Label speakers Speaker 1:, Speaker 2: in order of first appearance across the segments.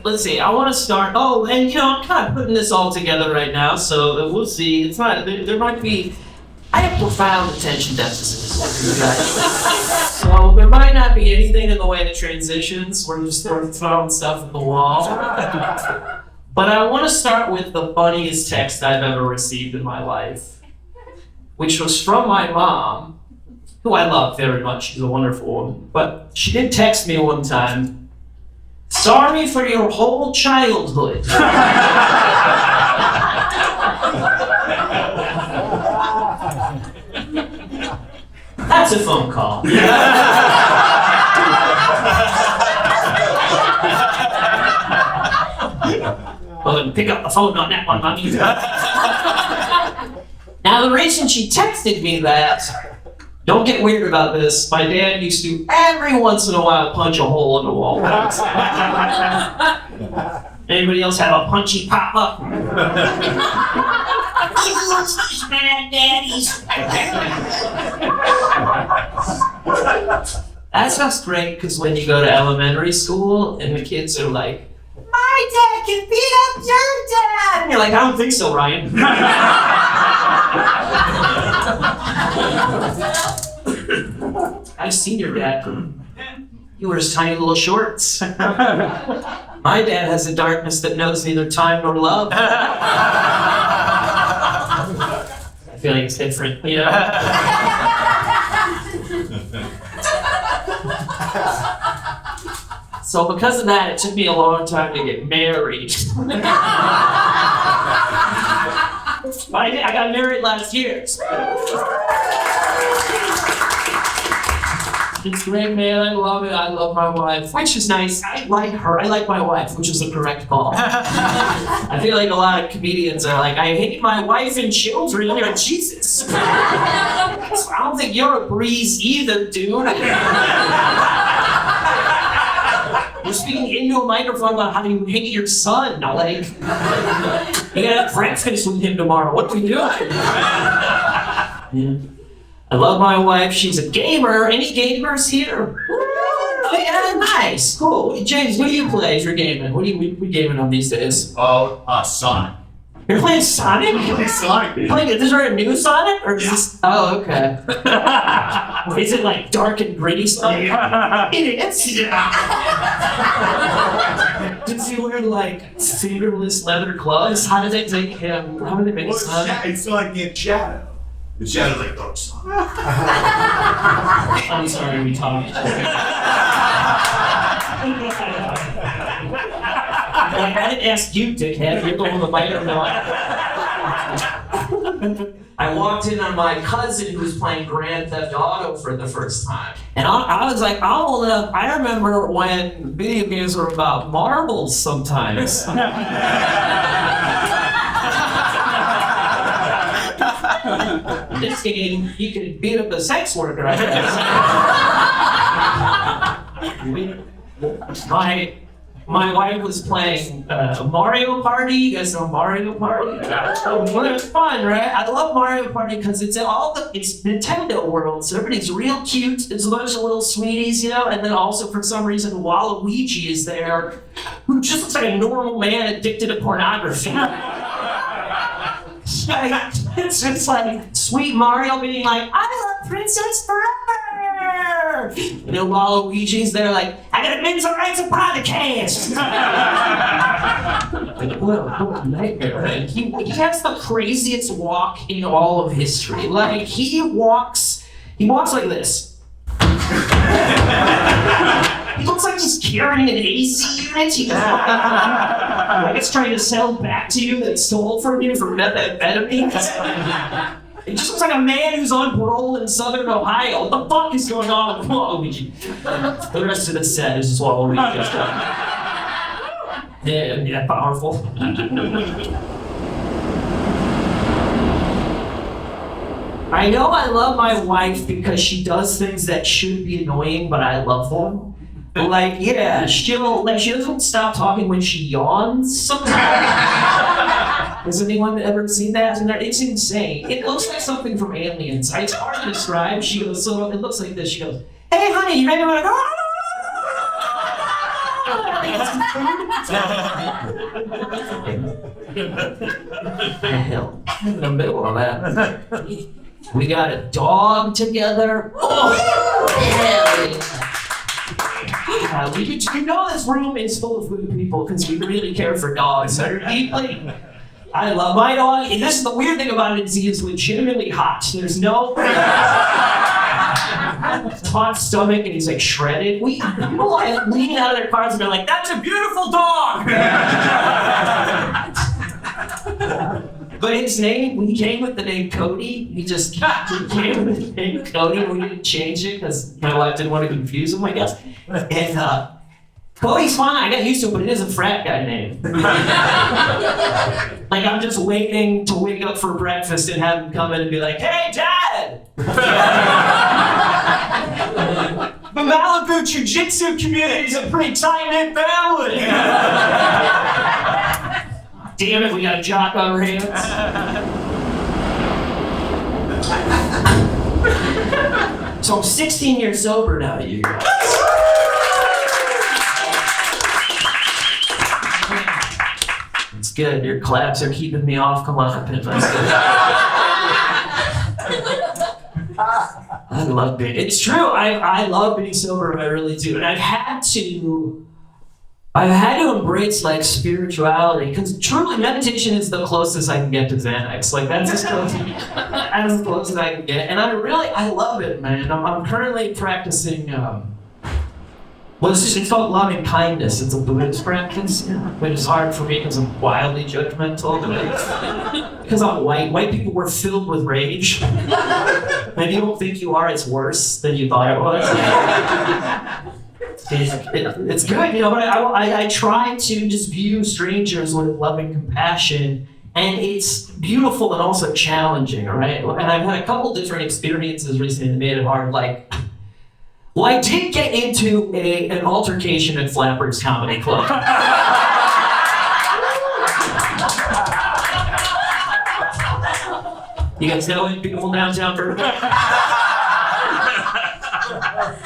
Speaker 1: let's see. I want to start. Oh, and I'm kind of putting this all together right now, so we'll see. It's not. There might be. I have profound attention deficit disorder. So there might not be anything in the way that transitions. We're just throwing stuff at the wall. But I want to start with the funniest text I've ever received in my life, which was from my mom, who I love very much. She's a wonderful woman. But she did text me one time, "Sorry for your whole childhood." That's a phone call. Well, pick up the phone on that one, mommy. Now, the reason she texted me that, don't get weird about this, my dad used to every once in a while punch a hole in the wall. Anybody else have a punchy pop-up? Mad daddies. That sounds great, because when you go to elementary school and the kids are like, "My dad can beat up your dad," and you're like, "I don't think so, Ryan." I've seen your dad. You wear his tiny little shorts. My dad has a darkness that knows neither time nor love. I feel like it's different, So because of that, it took me a long time to get married. I got married last year. It's great, man. I love it. I love my wife, which is nice. I like her. I like my wife, which is the correct call. I feel like a lot of comedians are like, "I hate my wife and children." You're like, Jesus. I don't think you're a breeze either, dude. You're speaking into a microphone about how you hate your son. Like, you gotta have breakfast with him tomorrow. What are we doing? Yeah. I love my wife. She's a gamer. Any gamers here? Oh, yeah, nice. Cool. James, what do you play as you're gaming? What are you gaming on these days?
Speaker 2: Sonic.
Speaker 1: You're playing Sonic?
Speaker 2: Sonic.
Speaker 1: Is there a new Sonic? Or is this... Oh, okay. Is it like dark and gritty Sonic?
Speaker 2: Yeah.
Speaker 1: It is. Does he wear like fingerless leather gloves? How did they make him? How did they make Sonic?
Speaker 2: It's like in Shadow. The Shadow's like, "Oh, Sonic."
Speaker 1: I'm sorry, we talked. I didn't ask you, dickhead. You're going to the microphone. I walked in on my cousin who was playing Grand Theft Auto for the first time. And I was like, "Oh, look, I remember when video games were about marbles sometimes." This game, you could beat up a sex worker, I guess. My wife was playing Mario Party. You guys know Mario Party? Well, it was fun, right? I love Mario Party because it's Nintendo world, so everybody's real cute. There's a bunch of little sweeties, and then also for some reason Waluigi is there, who just looks like a normal man addicted to pornography. It's just like sweet Mario being like, "I love Princess forever." Waluigi's there like, "I got a men's rights upon the cast." What a nightmare, man. He has the craziest walk in all of history. Like, he walks like this. He looks like he's carrying an AC unit. Like it's trying to sell back to you that it stole from you for methamphetamine. It just looks like a man who's on parole in southern Ohio. What the fuck is going on with Waluigi? The rest of the set is just Waluigi. Yeah, powerful. I know I love my wife because she does things that should be annoying, but I love them. Like, yeah, she doesn't stop talking when she yawns sometimes. Has anyone ever seen that? It's insane. It looks like something from Aliens. It's hard to describe. She goes, so it looks like this. She goes, "Hey, honey, you ready to go?" Hell, in the middle of that. We got a dog together. Oh, hell yeah. You know this room is full of good people because we really care for dogs so deeply. I love my dog, and this is the weird thing about it is he is legitimately hot. There's no hot stomach, and he's like shredded. People like lean out of their cars and they're like, "That's a beautiful dog." But his name, we came with the name Cody. We came with the name Cody. We didn't change it because my wife didn't want to confuse him, I guess. And Cody's fine. I got used to it, but it is a frat guy name. Like I'm just waiting to wake up for breakfast and have him come in and be like, "Hey, Dad!" The Malibu Jiu-Jitsu community is a pretty tight-knit family. Damn it, we got a jock on our hands. So I'm 16 years sober now, you guys. It's good. Your claps are keeping me off. Come on, I love being. It's true. I love being sober. I really do, and I've had to embrace like spirituality because truly meditation is the closest I can get to Xanax. Like that's as close as I can get, and I love it, man. I'm currently practicing. It's called loving kindness. It's a Buddhist practice, which is hard for me because I'm wildly judgmental. Because I'm white. White people were filled with rage. And if you don't think you are, it's worse than you thought it was. It's good, but I try to just view strangers with loving compassion, and it's beautiful and also challenging, right? And I've had a couple different experiences recently that made it hard, Well, I did get into an altercation at Flappers Comedy Club. You guys know it, beautiful downtown Burbank.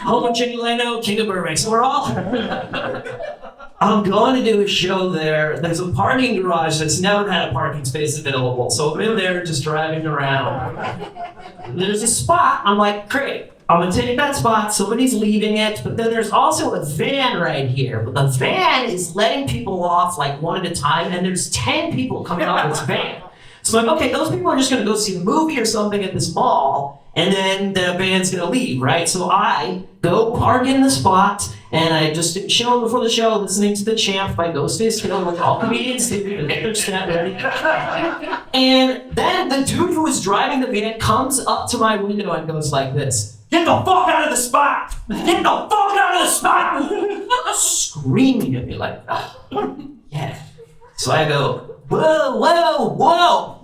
Speaker 1: Home of Jenny Leno, King of Burbank. So I'm going to do a show there. There's a parking garage that's never had a parking space available. So I'm in there just driving around. There's a spot. I'm like, great. I'm gonna take that spot, somebody's leaving it, but then there's also a van right here. But the van is letting people off like one at a time, and there's 10 people coming off this van. So I'm like, okay, those people are just gonna go see a movie or something at this mall, and then the van's gonna leave, right? So I go park in the spot, and I just chill before the show, listening to The Champ by Ghostface Killah, like all comedians do, and get their set ready. And then the dude who was driving the van comes up to my window and goes like this. "Get the fuck out of the spot! Get the fuck out of the spot!" Screaming at me like, yeah. So I go, whoa, whoa, whoa!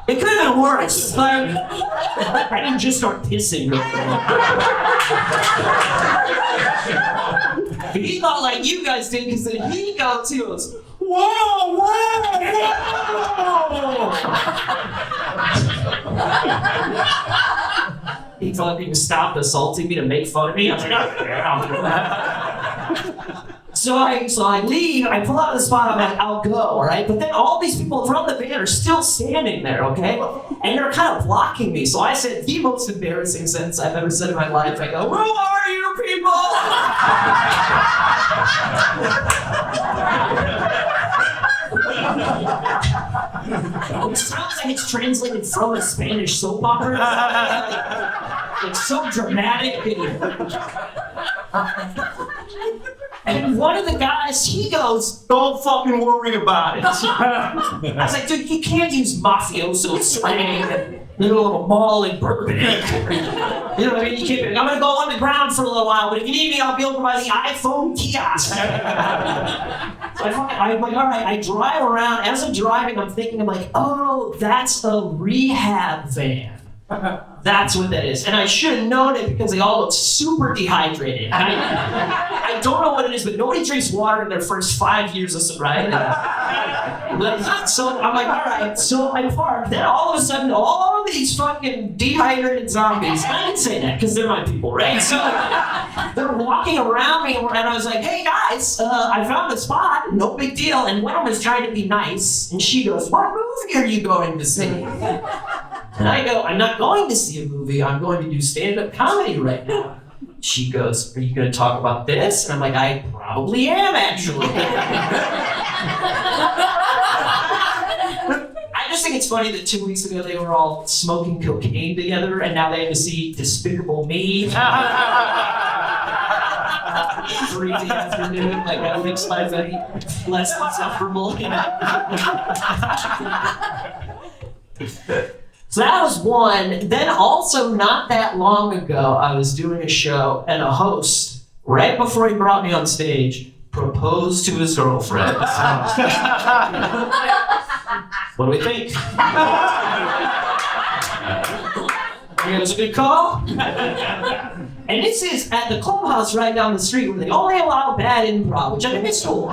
Speaker 1: It could have been worse. Like, I didn't just start pissing. He thought like you guys did, because then he goes too. Goes, whoa, whoa, whoa! He thought he stopped assaulting me to make fun of me. I was like, So I leave, I pull out of the spot, I'm like, I'll go, all right? But then all these people from the van are still standing there, okay? And they're kind of blocking me. So I said the most embarrassing sentence I've ever said in my life. I go, "Who are you people?" It sounds like it's translated from a Spanish soap opera. It's so dramatic. And one of the guys, he goes, "Don't fucking worry about it." I was like, dude, you can't use mafioso slang in the middle of a mall in Burbank. You know what I mean? You can't. I'm gonna go underground for a little while, but if you need me, I'll be over by the iPhone kiosk. So I'm like, all right, I drive around. As I'm driving, I'm thinking, I'm like, oh, that's a rehab van. That's what that is. And I should have known it because they all look super dehydrated. I don't know what it is, but nobody drinks water in their first 5 years of sobriety. So I'm like, all right. So I park. Then all of a sudden, all these fucking dehydrated zombies, I didn't say that because they're my people, right? So they're walking around me, and I was like, hey guys, I found a spot, no big deal. And one of them is trying to be nice, and she goes, what movie are you going to see? And I go, I'm not going to see a movie, I'm going to do stand-up comedy right now. She goes, are you going to talk about this? And I'm like, I probably am, actually. I just think it's funny that 2 weeks ago they were all smoking cocaine together, and now they have to see Despicable Me. 3 in the afternoon, like that makes my day less insufferable. So that was one. Then also not that long ago, I was doing a show and a host, right before he brought me on stage, proposed to his girlfriend. What do we think? It was a good call. And this is at the clubhouse right down the street where they only allow bad improv, which I think is cool.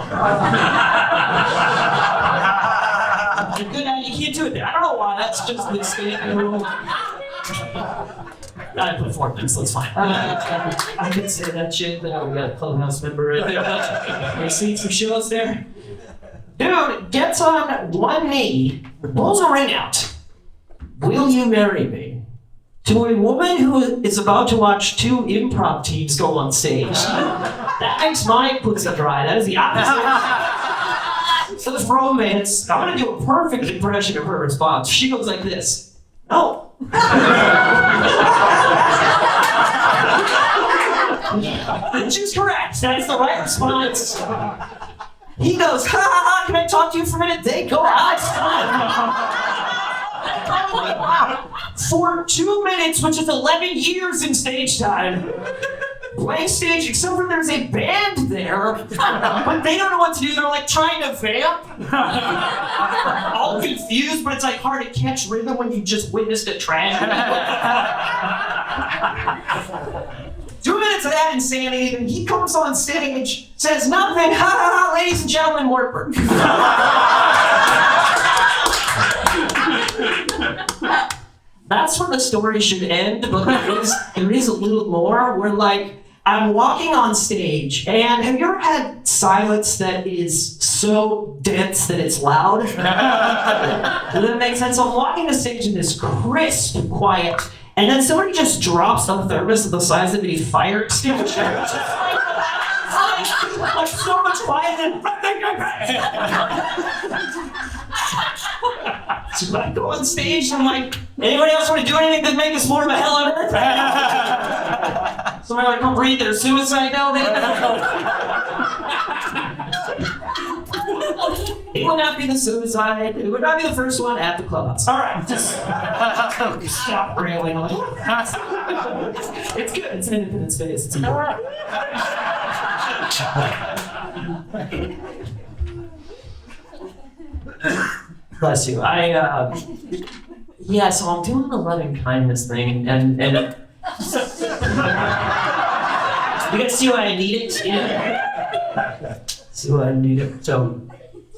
Speaker 1: Good night, you can't do it there. I don't know why, that's just the standing rule. I performance, that's fine. I can say that shit. We got a clubhouse member right there. We seen some shows there. Dude gets on one knee, pulls a ring out. Will you marry me? To a woman who is about to watch 2 improv teams go on stage. That makes my pussy dry. That is the opposite. So this romance, I'm gonna do a perfect impression of her response. She goes like this. No. She's correct. That's the right response. He goes, ha ha ha, can I talk to you for a minute? They go outside. For 2 minutes, which is 11 years in stage time. Blank stage, except for there's a band there, but they don't know what to do. They're like trying to vamp. All confused, but it's like hard to catch rhythm when you just witnessed a tragedy. 2 minutes of that insanity, and he comes on stage, says nothing, ha ha ha, ladies and gentlemen, Mort Burke. That's where the story should end, but there is a little more. Where like, I'm walking on stage, and have you ever had silence that is so dense that it's loud? Does that make sense? So I'm walking the stage in this crisp quiet, and then somebody just drops a thermos the size of a fire extinguisher. Like so much quiet and so I go on stage and I'm like, anybody else want to do anything to make us more of a hell on earth? Somebody like, come read their suicide note. It would not be the suicide. It would not be the first one at the clubhouse. All right, just stop railing on it. It's good. It's an independent space. It's important. Bless you. So I'm doing the loving kindness thing, and you guys see why I need it? Yeah. See why I need it. So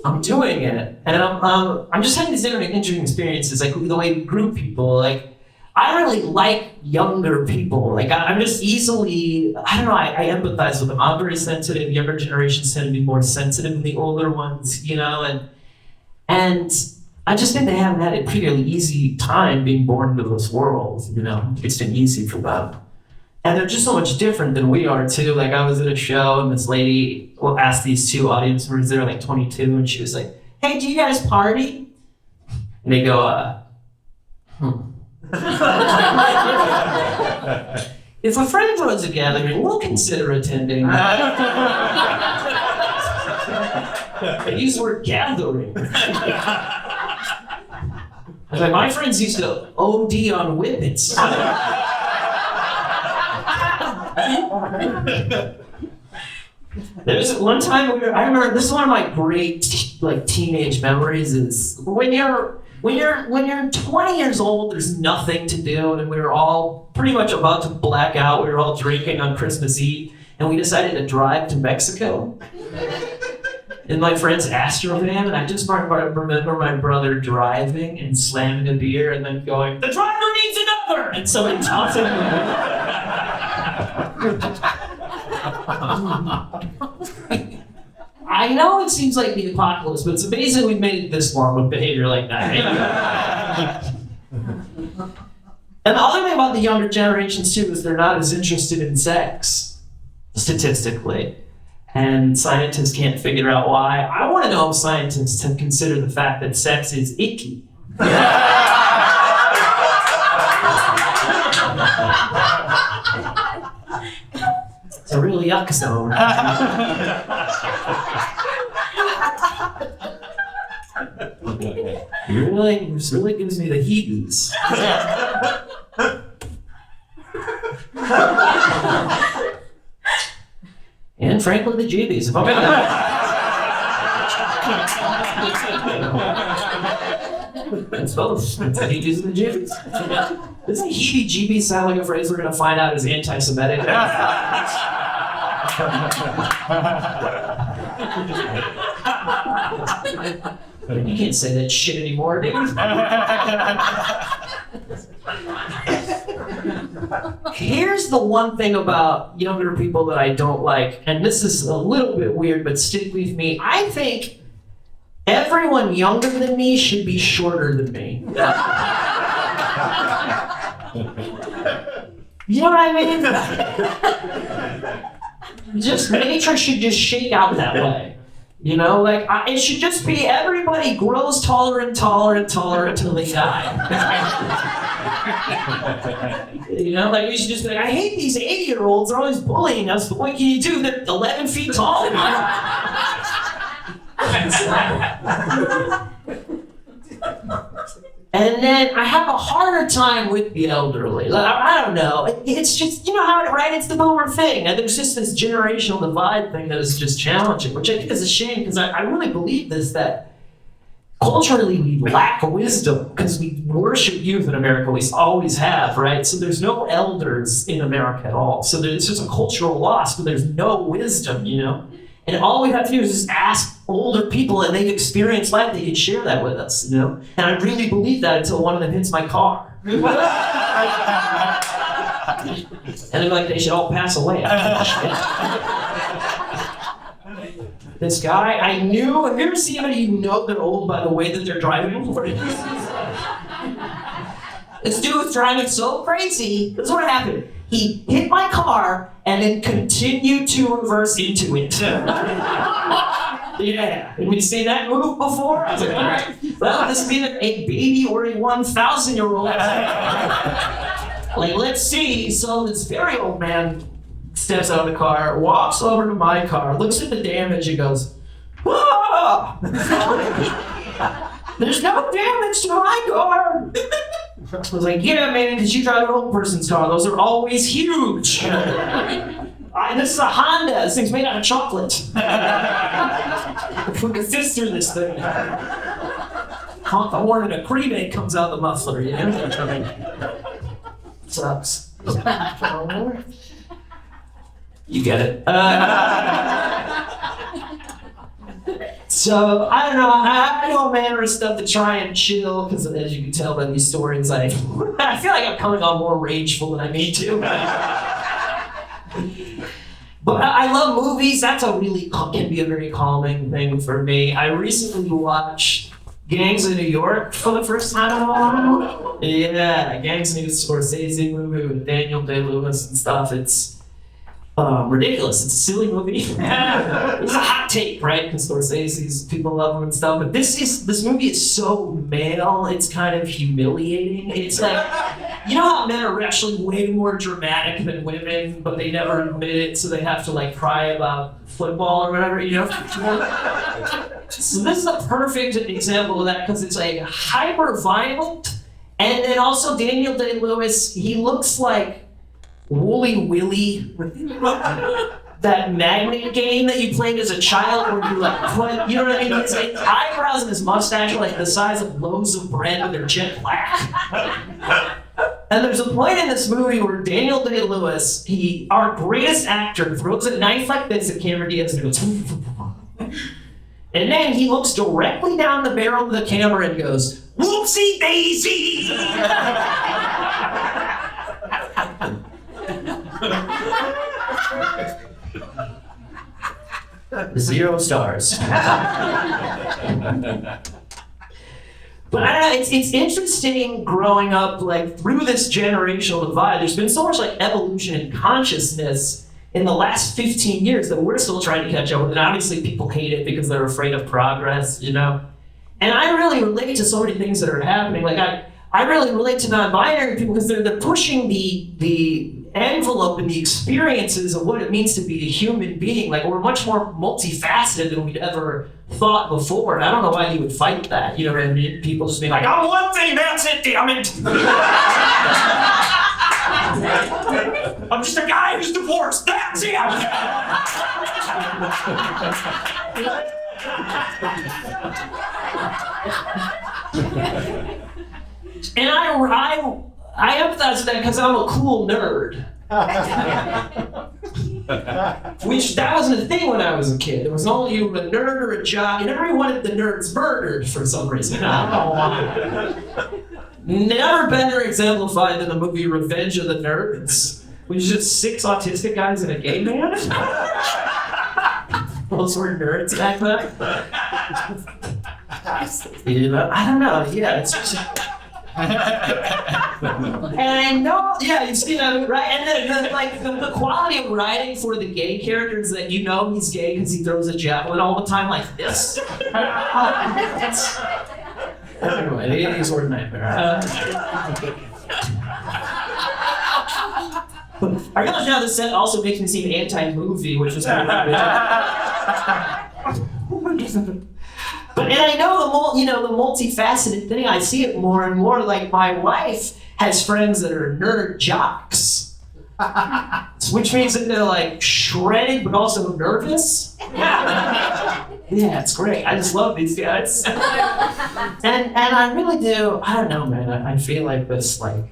Speaker 1: I'm doing it, and I'm just having these interesting experiences, like the way we group people. Like I really like younger people. Like I'm just easily, I don't know, I empathize with them. I'm very sensitive. Younger generations tend to be more sensitive than the older ones, you know, and I just think they haven't had a pretty easy time being born into this world, you know. It's been easy for them. And they're just so much different than we are too. Like I was at a show and this lady asked these 2 audience members, they're like 22, and she was like, hey, do you guys party? And they go, If a friend throws a gathering, we'll consider attending. I use the word gathering. I was like, my friends used to OD on whippets. There was one time I remember, this is one of my great teenage memories, is when you're when you're 20 years old, there's nothing to do, and we were all pretty much about to black out. We were all drinking on Christmas Eve, and we decided to drive to Mexico in my friend's Astrovan, and I just remember my brother driving and slamming a beer and then going, "The driver needs another!" And so it tossed him. I know it seems like the apocalypse, but it's amazing we made it this long with behavior like that. And the other thing about the younger generations too is they're not as interested in sex, statistically. And scientists can't figure out why. I want to know if scientists have considered the fact that sex is icky. It's a real yuck zone. It really gives me the heebie-jeebies. And frankly, the jeebies. If I'm It's both. It's the heebies and the jeebies. Doesn't heebie-jeebies sound like a phrase we're going to find out is anti-Semitic? You can't say that shit anymore, dude. Here's the one thing about younger people that I don't like, and this is a little bit weird, but stick with me. I think everyone younger than me should be shorter than me. You know what I mean? Just nature should just shake out that way. You know, like it should just be everybody grows taller and taller and taller until they die. You know, like we should just be like, I hate these 80-year-olds. They're always bullying us. But what can you do? They're 11 feet tall. And then I have a harder time with the elderly. Like, I don't know. It's just, you know how, right? It's the boomer thing. And there's just this generational divide thing that is just challenging, which I think is a shame because I really believe this, that culturally we lack wisdom because we worship youth in America. We always have, right? So there's no elders in America at all. So there's just a cultural loss, but there's no wisdom, you know? And all we have to do is just ask older people, and they've experienced life. They can share that with us, you know. And I really believe that until one of them hits my car, and they're like, they should all pass away. This guy, I knew. Have you ever seen anybody you know they're old by the way that they're driving? This dude was driving so crazy. This is what happened. He hit my car and then continued to reverse into it. Yeah. Have you seen that move before? I was like, all right. Well, this is either a baby or a 1,000-year-old. Like, let's see. So this very old man steps out of the car, walks over to my car, looks at the damage, and goes, "Whoa! There's no damage to my car." I was like, "Yeah, man, did you drive an old person's car? Those are always huge." This is a Honda. This thing's made out of chocolate. Put a fist through this thing. Honk the horn and a cream egg comes out of the muffler, you know? Sucks. You get it. So, I don't know, I do all manner of stuff to try and chill, because as you can tell by these stories, I feel like I'm coming on more rageful than I need to. But I love movies. That's can be a very calming thing for me. I recently watched Gangs of New York for the first time in a while. Yeah, Gangs of New York, Scorsese movie with Daniel Day-Lewis and stuff. It's ridiculous. It's a silly movie. It's a hot take, right? Because Scorsese's people love him and stuff. But this movie is so male. It's kind of humiliating. It's like, you know how men are actually way more dramatic than women, but they never admit it, so they have to like cry about football or whatever, you know? So this is a perfect example of that because it's like hyper violent, and then also Daniel Day-Lewis. He looks like Woolly Willy, that magnet game that you played as a child where you like put, you know what I mean? His eyebrows and his mustache are like the size of loaves of bread and they're jet black. And there's a point in this movie where Daniel Day-Lewis, our greatest actor, throws a knife like this at Cameron Diaz and goes, and then he looks directly down the barrel of the camera and goes, whoopsie daisy! 0 stars. But I don't know, it's interesting growing up like through this generational divide. There's been so much like evolution in consciousness in the last 15 years that we're still trying to catch up with. And obviously people hate it because they're afraid of progress, you know? And I really relate to so many things that are happening. Like I really relate to non-binary people because they're pushing the envelope and the experiences of what it means to be a human being. Like we're much more multifaceted than we'd ever thought before. And I don't know why you would fight that. You know what I mean? People just being like, I'm one thing, that's it, damn it. I'm just a guy who's divorced, that's it. And I empathize with that because I'm a cool nerd. Which, that wasn't a thing when I was a kid. It was only you were a nerd or a jock. You never wanted the nerds murdered for some reason. I don't know why. Never better exemplified than the movie Revenge of the Nerds, which is just 6 autistic guys and a gay man. Those were nerds back then. You know, I don't know. Yeah, it's just... And I know, yeah, you've seen that, right? And the quality of writing for the gay character is that you know he's gay because he throws a javelin all the time like this. Anyway, the 80s were a nightmare. I realize now this set also makes me seem anti-movie, which is kind of But and I know the multifaceted thing. I see it more and more. Like my wife has friends that are nerd jocks, which means that they're like shredded but also nervous. Yeah, it's great. I just love these guys. And I really do. I don't know, man. I feel like this like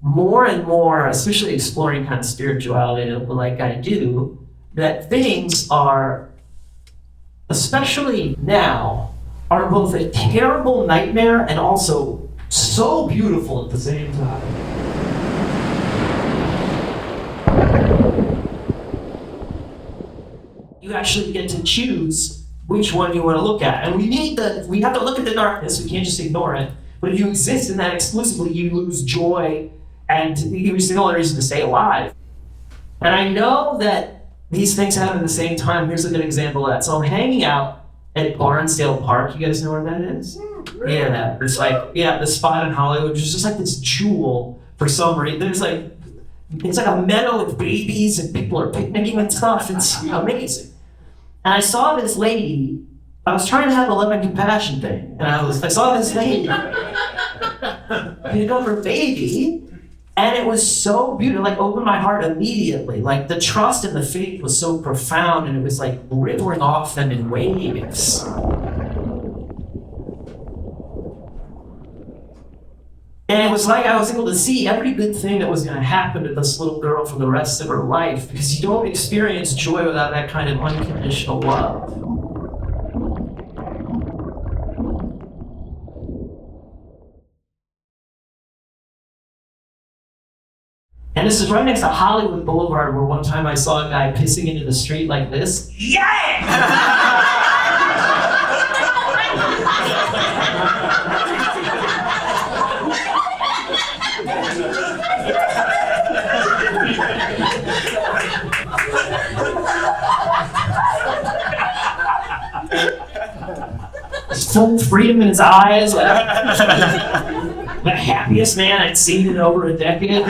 Speaker 1: more and more, especially exploring kind of spirituality, like I do, that things are, especially now, are both a terrible nightmare and also so beautiful at the same time. You actually get to choose which one you want to look at. And we have to look at the darkness, we can't just ignore it. But if you exist in that exclusively, you lose joy and it's the only reason to stay alive. And I know that these things happen at the same time. Here's a good example of that. So I'm hanging out at Barnsdale Park. You guys know where that is? Yeah, it's like, the spot in Hollywood, which is just like this jewel for some reason. There's like, it's like a meadow with babies and people are picnicking and stuff. It's amazing. And I saw this lady. I was trying to have a love and compassion thing. And I saw this lady pick up her baby. And it was so beautiful, like opened my heart immediately. Like the trust and the faith was so profound and it was like rippling off them in waves. And it was like I was able to see every good thing that was going to happen to this little girl for the rest of her life, because you don't experience joy without that kind of unconditional love. And this is right next to Hollywood Boulevard, where one time I saw a guy pissing into the street like this. Yeah! Full freedom in his eyes. The happiest man I'd seen in over a decade.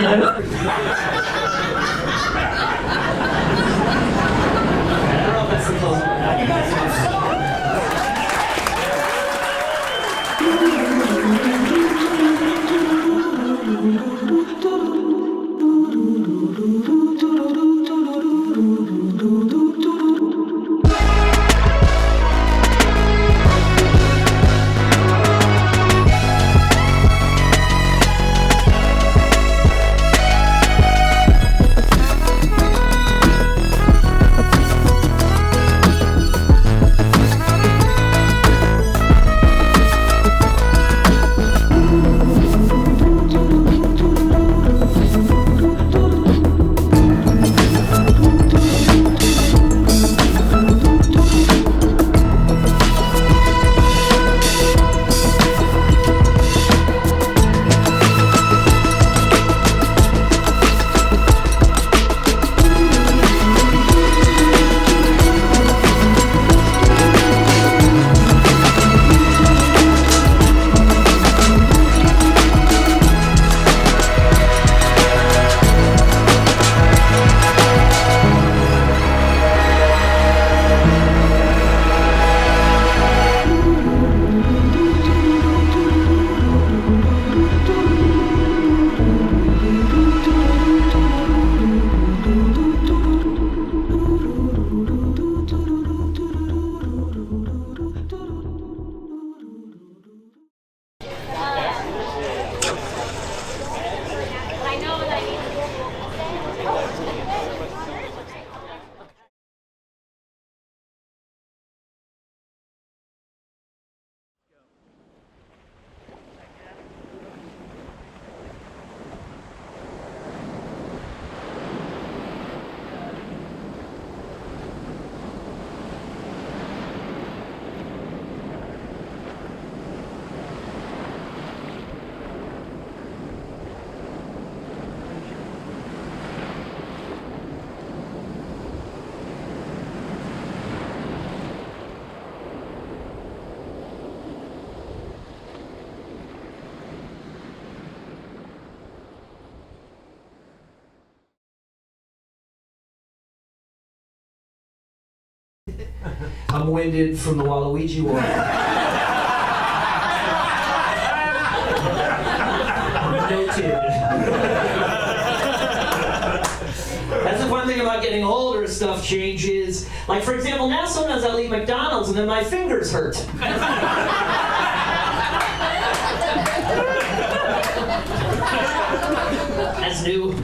Speaker 1: I'm winded from the Waluigi war. Noted. That's the fun thing about getting older, stuff changes. Like, for example, now sometimes I leave McDonald's and then my fingers hurt. That's new.